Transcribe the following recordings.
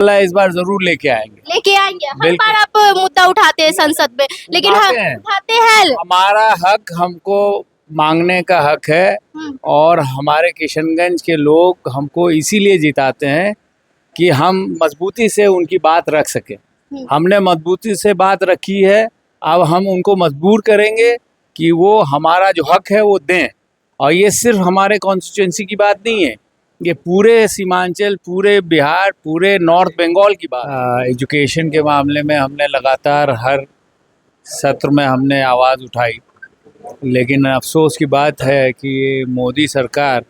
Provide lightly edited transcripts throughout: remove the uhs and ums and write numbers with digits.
इस बार जरूर लेके आएंगे। हर बार आप मुद्दा उठाते हैं संसद में, लेकिन हम उठाते हैं। हमारा हक हमको मांगने का हक है और हमारे किशनगंज के लोग हमको इसीलिए जिताते हैं कि हम मजबूती से उनकी बात रख सकें। हमने मजबूती से बात रखी है, अब हम उनको मजबूर करेंगे कि वो हमारा जो हक है वो दें। और ये सिर्फ हमारे कॉन्स्टिट्यूंसी की बात नहीं है, ये पूरे सीमांचल, पूरे बिहार, पूरे नॉर्थ बंगाल की बात। एजुकेशन के मामले में हमने लगातार हर सत्र में हमने आवाज़ उठाई, लेकिन अफसोस की बात है कि मोदी सरकार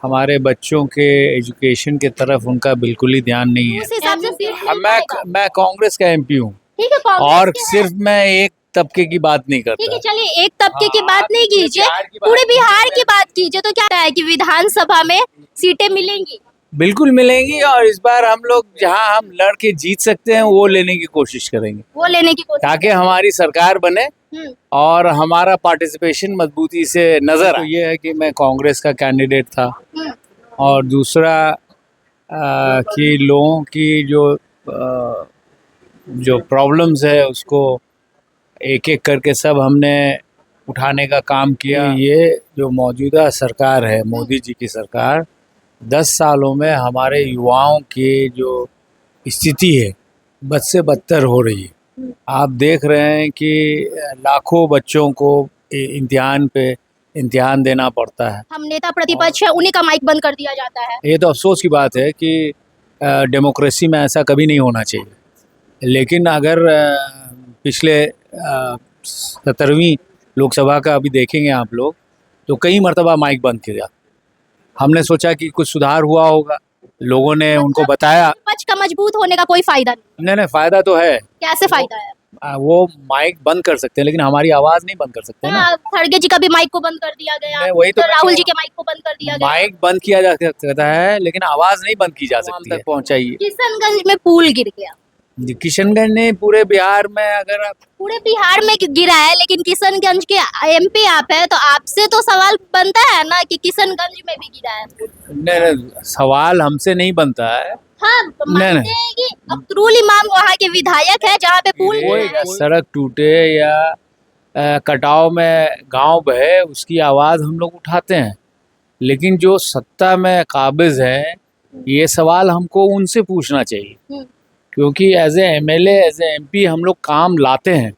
हमारे बच्चों के एजुकेशन के तरफ उनका बिल्कुल ही ध्यान नहीं है। उस हिसाब से सीट मिल जाएगा। मैं कांग्रेस का एमपी हूँ ठीक है, कांग्रेस और के हैं। सिर्फ मैं एक तबके की बात नहीं ठीक है, करता। चलिए एक तबके की बात नहीं पूरे कीजिए, बिहार की बात पूरे बिहार कीजिए। की बात कीजिए। तो क्या है कि विधानसभा में सीटें मिलेंगी? बिल्कुल मिलेंगी और इस बार हम लोग जहां हम लड़ के जीत सकते हैं वो लेने की कोशिश करेंगे, वो लेने की कोशिश ताकि हमारी सरकार बने हम्म, और हमारा पार्टिसिपेशन मजबूती से नजर आए। तो ये है कि मैं कांग्रेस का कैंडिडेट था हम्म, और दूसरा कि लोगों की जो प्रॉब्लम्स है उसको एक एक करके सब हमने उठाने का काम किया। ये जो मौजूदा सरकार है, मोदी जी की सरकार, 10 सालों में हमारे युवाओं की जो स्थिति है बद से बदतर हो रही है। आप देख रहे हैं कि लाखों बच्चों को इम्तिहान देना पड़ता है। हम नेता प्रतिपक्ष है, उन्हीं का माइक बंद कर दिया जाता है। ये तो अफसोस की बात है कि डेमोक्रेसी में ऐसा कभी नहीं होना चाहिए। लेकिन अगर पिछले 17वीं लोकसभा का अभी देखेंगे आप लोग, तो कई मर्तबा माइक बंद किया। हमने सोचा कि कुछ सुधार हुआ होगा, लोगों ने उनको बताया। विपक्ष का मजबूत होने का कोई फायदा नहीं। नहीं, फायदा तो है, कैसे फायदा है? वो माइक बंद कर सकते हैं लेकिन हमारी आवाज़ नहीं बंद कर सकते ना। खड़गे जी का भी माइक को बंद कर दिया गया, नहीं, वही तो तो राहुल जी के माइक को बंद कर दिया गया। माइक बंद किया जा सकता है लेकिन आवाज़ नहीं बंद की जा सकती है। पहुंचाइए। किशनगंज में पुल गिर गया। किशनगंज ने पूरे बिहार में, अगर आप पूरे बिहार में गिरा है, लेकिन किशनगंज के एमपी आप है, तो आपसे तो सवाल बनता है ना कि किशनगंज में भी गिरा है। नहीं, सवाल हमसे नहीं बनता है। हाँ, मानते हैं कि अब्दुल इमाम वहाँ के विधायक है जहाँ पे पुल गिरा है। सड़क टूटे या कटाव में गांव बहे, उसकी आवाज़ हम लोग उठाते हैं, लेकिन जो सत्ता में काबिज है ये सवाल हमको उनसे पूछना चाहिए, क्योंकि as a MLA, as a MP हम लोग काम लाते हैं।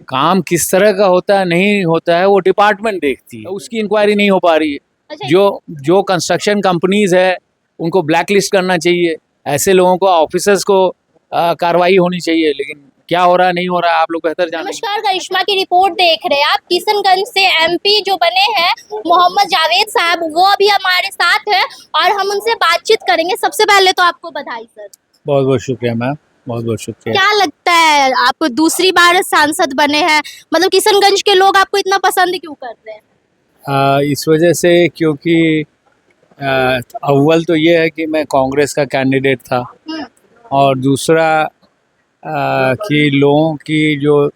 काम किस तरह का होता है, नहीं होता है, वो डिपार्टमेंट देखती है, उसकी इंक्वायरी नहीं हो पा रही है। अच्छा, जो कंस्ट्रक्शन कंपनीज है उनको ब्लैक लिस्ट करना चाहिए, ऐसे लोगों को, ऑफिसर्स को कार्रवाई होनी चाहिए, लेकिन क्या हो रहा है, नहीं हो रहा है, आप लोग बेहतर जानेंगे। नमस्कार, करिश्मा की रिपोर्ट देख रहे हैं आप। किशनगंज से एमपी जो बने हैं मोहम्मद जावेद साहब, वो अभी हमारे साथ है और हम उनसे बातचीत करेंगे। सबसे पहले तो आपको बधाई सर। बहुत बहुत शुक्रिया मैम, बहुत बहुत शुक्रिया। क्या लगता है, आप दूसरी बार सांसद बने हैं, मतलब किशनगंज के लोग आपको इतना पसंद क्यों कर रहे हैं? इस वजह से क्योंकि अव्वल तो ये है कि मैं कांग्रेस का कैंडिडेट था और दूसरा कि लोगों की जो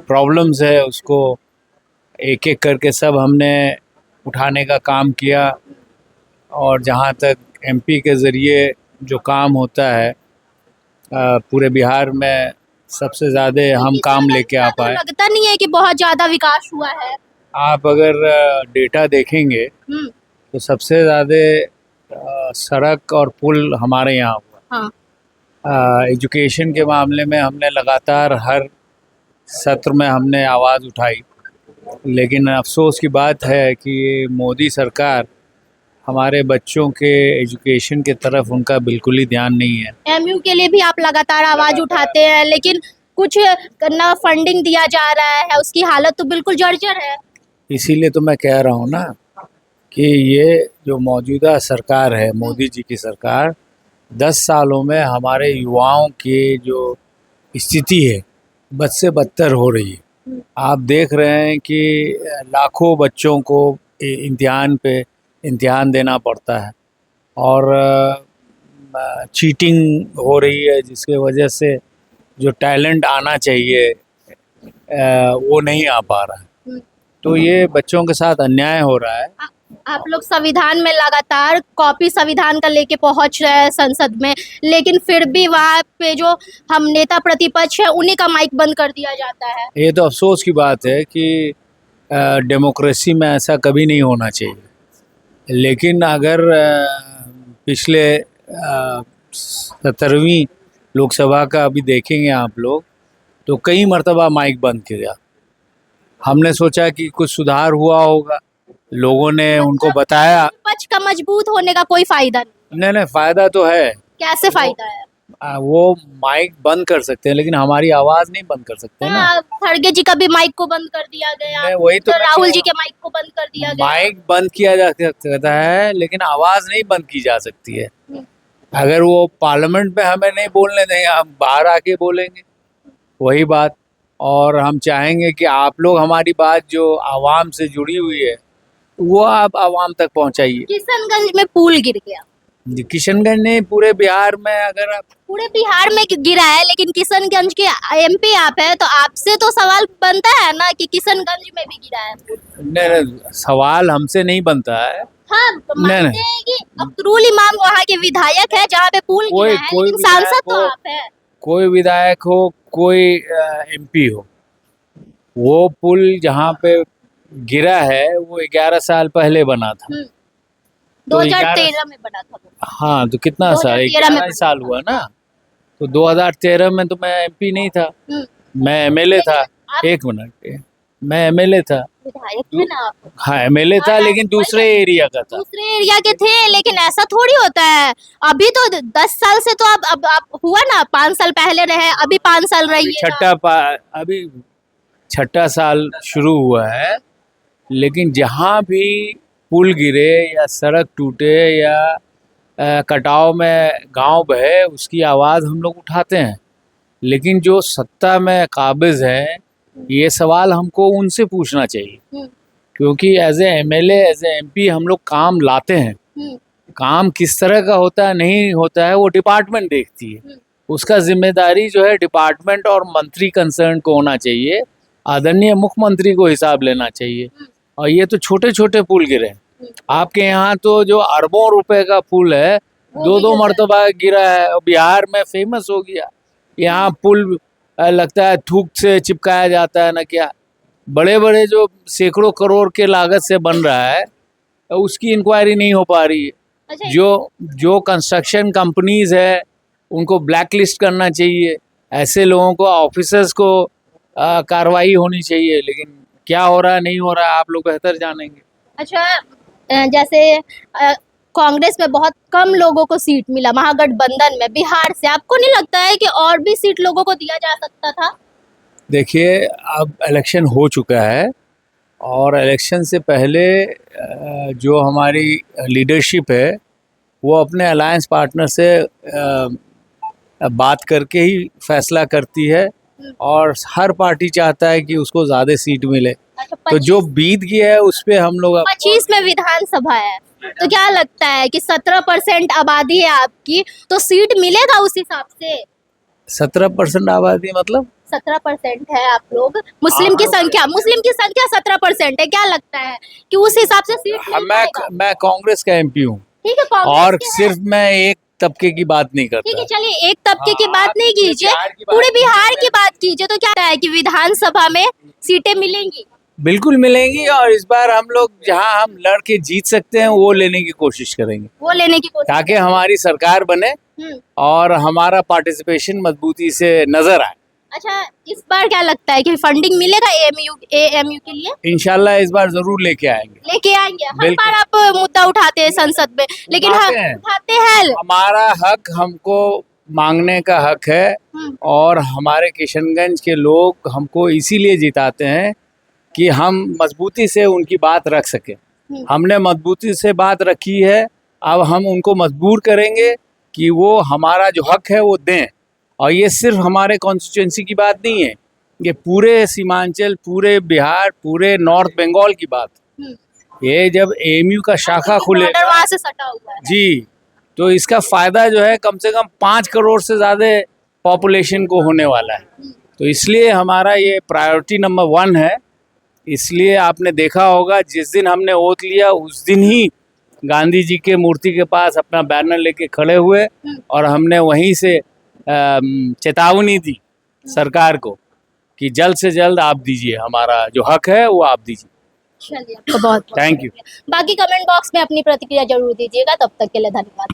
प्रॉब्लम्स है उसको एक एक करके सब हमने उठाने का काम किया। और जहाँ तक एमपी के ज़रिए जो काम होता है पूरे बिहार में सबसे ज़्यादा हम काम लेके आ पाए। लगता नहीं है कि बहुत ज्यादा विकास हुआ है। आप अगर डेटा देखेंगे तो सबसे ज़्यादा सड़क और पुल हमारे यहाँ हुआ। हाँ। एजुकेशन के मामले में हमने लगातार हर सत्र में हमने आवाज़ उठाई, लेकिन अफसोस की बात है कि मोदी सरकार हमारे बच्चों के एजुकेशन के तरफ उनका बिल्कुल ही ध्यान नहीं है। एमयू के लिए भी आप लगातार आवाज उठाते हैं, लेकिन कुछ ना फंडिंग दिया जा रहा है, उसकी हालत तो बिल्कुल जर्जर है। इसीलिए तो मैं कह रहा हूँ ना कि ये जो मौजूदा सरकार है, मोदी जी की सरकार, 10 सालों में हमारे युवाओं की जो स्थिति है बद से बदतर हो रही है। आप देख रहे हैं कि लाखों बच्चों को इम्तिहान देना पड़ता है और चीटिंग हो रही है, जिसके वजह से जो टैलेंट आना चाहिए वो नहीं आ पा रहा है। तो ये बच्चों के साथ अन्याय हो रहा है। आप लोग संविधान में लगातार कॉपी संविधान का लेके पहुंच रहे हैं संसद में, लेकिन फिर भी वहाँ पे जो हम नेता प्रतिपक्ष है उन्हीं का माइक बंद कर दिया जाता है। ये तो अफसोस की बात है कि डेमोक्रेसी में ऐसा कभी नहीं होना चाहिए। लेकिन अगर पिछले 17वीं लोकसभा का अभी देखेंगे आप लोग, तो कई मर्तबा माइक बंद किया। हमने सोचा कि कुछ सुधार हुआ होगा, लोगों ने उनको बताया। विपक्ष का मजबूत होने का कोई फायदा नहीं। नहीं, फायदा तो है। कैसे फायदा है? वो माइक बंद कर सकते हैं, लेकिन हमारी आवाज नहीं बंद कर सकते ना। खड़गे जी का भी माइक को बंद कर दिया गया, नहीं, वही तो राहुल जी के माइक को बंद कर दिया गया। माइक बंद किया जा सकता है, लेकिन आवाज नहीं बंद की जा सकती है। अगर वो पार्लियामेंट में हमें नहीं बोलने देंगे, हम बाहर आके बोलेंगे, वही बात। और हम चाहेंगे कि आप लोग हमारी बात जो आवाम से जुड़ी हुई है वो आप आवाम तक पहुंचाइए। किशनगंज में पुल गिर गया। किशनगंज ने पूरे बिहार में, अगर आप पूरे बिहार में गिरा है, लेकिन किशनगंज के एमपी आप है, तो आपसे तो सवाल बनता है ना कि किशनगंज में भी गिरा है। नहीं, सवाल हमसे नहीं बनता है। हाँ, मानते हैं कि अब्दुल इमाम वहाँ के विधायक है जहाँ पे पुल गिरा है, लेकिन सांसद तो आप है। कोई विधायक हो, कोई एमपी हो, वो पुल जहाँ पे गिरा है वो 11 साल पहले बना था। 2013 में बना था वो। हाँ, तो कितना साल, 11 साल हुआ ना। तो 2013 में तो मैं एमपी नहीं था, मैं एमएलए था। एक मिनट, मैं एमएलए था। विधायक थे ना आप? हाँ, एमएलए था, लेकिन दूसरे एरिया का था। दूसरे एरिया के थे, लेकिन ऐसा थोड़ी होता है। अभी तो 10 साल से तो अब हुआ ना, 5 साल पहले रहे, अभी 5 साल रहिए। अभी छठा साल शुरू हुआ है। लेकिन जहाँ भी पुल गिरे या सड़क टूटे या कटाव में गांव बहे, उसकी आवाज़ हम लोग उठाते हैं। लेकिन जो सत्ता में काबिज है, ये सवाल हमको उनसे पूछना चाहिए, क्योंकि as a MLA, as a MP हम लोग काम लाते हैं। काम किस तरह का होता है, नहीं होता है, वो डिपार्टमेंट देखती है। उसका जिम्मेदारी जो है डिपार्टमेंट और मंत्री कंसर्न को होना चाहिए। आदरणीय मुख्यमंत्री को हिसाब लेना चाहिए। और ये तो छोटे छोटे पुल गिरे हैं। आपके यहाँ तो जो अरबों रुपए का पुल है, 2-2 मरतबा गिरा है, बिहार में फेमस हो गया। यहाँ पुल लगता है थूक से चिपकाया जाता है ना क्या। बड़े बड़े जो सैकड़ों करोड़ के लागत से बन रहा है, उसकी इंक्वायरी नहीं हो पा रही है। अच्छा, जो कंस्ट्रक्शन कंपनीज है उनको ब्लैक लिस्ट करना चाहिए। ऐसे लोगों को, ऑफिसर्स को कार्रवाई होनी चाहिए। लेकिन क्या हो रहा है, नहीं हो रहा है, आप लोग बेहतर जानेंगे। अच्छा, जैसे कांग्रेस में बहुत कम लोगों को सीट मिला, महागठबंधन में बिहार से, आपको नहीं लगता है कि और भी सीट लोगों को दिया जा सकता था? देखिए, अब इलेक्शन हो चुका है और इलेक्शन से पहले जो हमारी लीडरशिप है वो अपने अलायंस पार्टनर से बात करके ही फैसला करती है। और हर पार्टी चाहता है कि उसको ज़्यादा सीट मिले। अच्छा, तो जो बीत गया है उस पे हम लोग 25 में विधानसभा है, तो क्या लगता है कि 17% आबादी है आपकी, तो सीट मिलेगा उस हिसाब से? 17% आबादी मतलब 17% है आप लोग, मुस्लिम की संख्या 17% है। क्या लगता है कि उस हिसाब से सीट मिल जाएगा? मैं कांग्रेस का एमपी हूँ। ठीक है, और सिर्फ मैं एक तबके की बात नहीं करता। ठीक है, चलिए, एक तबके की बात नहीं कीजिए, पूरे बिहार की बात कीजिए। तो क्या है कि विधानसभा में सीटें मिलेंगी? बिल्कुल मिलेंगी। और इस बार हम लोग जहां हम लड़ के जीत सकते हैं वो लेने की कोशिश करेंगे, ताकि हमारी सरकार बने और हमारा पार्टिसिपेशन मजबूती से नजर आए। अच्छा, इस बार क्या लगता है कि फंडिंग मिलेगा एएमयू के लिए? इंशाल्लाह इस बार जरूर लेके आएंगे। हर बार आप मुद्दा उठाते हैं संसद में, लेकिन उठाते हैं। हमारा हक, हमको मांगने का हक है। और हमारे किशनगंज के लोग हमको इसीलिए जिताते हैं कि हम मजबूती से उनकी बात रख सके। हमने मजबूती से बात रखी है, अब हम उनको मजबूर करेंगे कि वो हमारा जो हक है वो दें। और ये सिर्फ हमारे कॉन्स्टिट्यूंसी की बात नहीं है, ये पूरे सीमांचल, पूरे बिहार, पूरे नॉर्थ बंगाल की बात। ये जब एएमयू का शाखा खुलेगा वहाँ से सटा हुआ है जी, तो इसका फायदा जो है कम से कम 5 करोड़ से ज़्यादा पॉपुलेशन को होने वाला है। तो इसलिए हमारा ये प्रायोरिटी नंबर 1 है इसलिए आपने देखा होगा जिस दिन हमने ओथ लिया उस दिन ही गांधी जी के मूर्ति के पास अपना बैनर लेके खड़े हुए और हमने वहीं से चेतावनी दी सरकार को कि जल्द से जल्द आप दीजिए, हमारा जो हक है वो आप दीजिए। चलिए, आपको बहुत थैंक यू। बाकी कमेंट बॉक्स में अपनी प्रतिक्रिया जरूर दीजिएगा। तब तक के लिए धन्यवाद।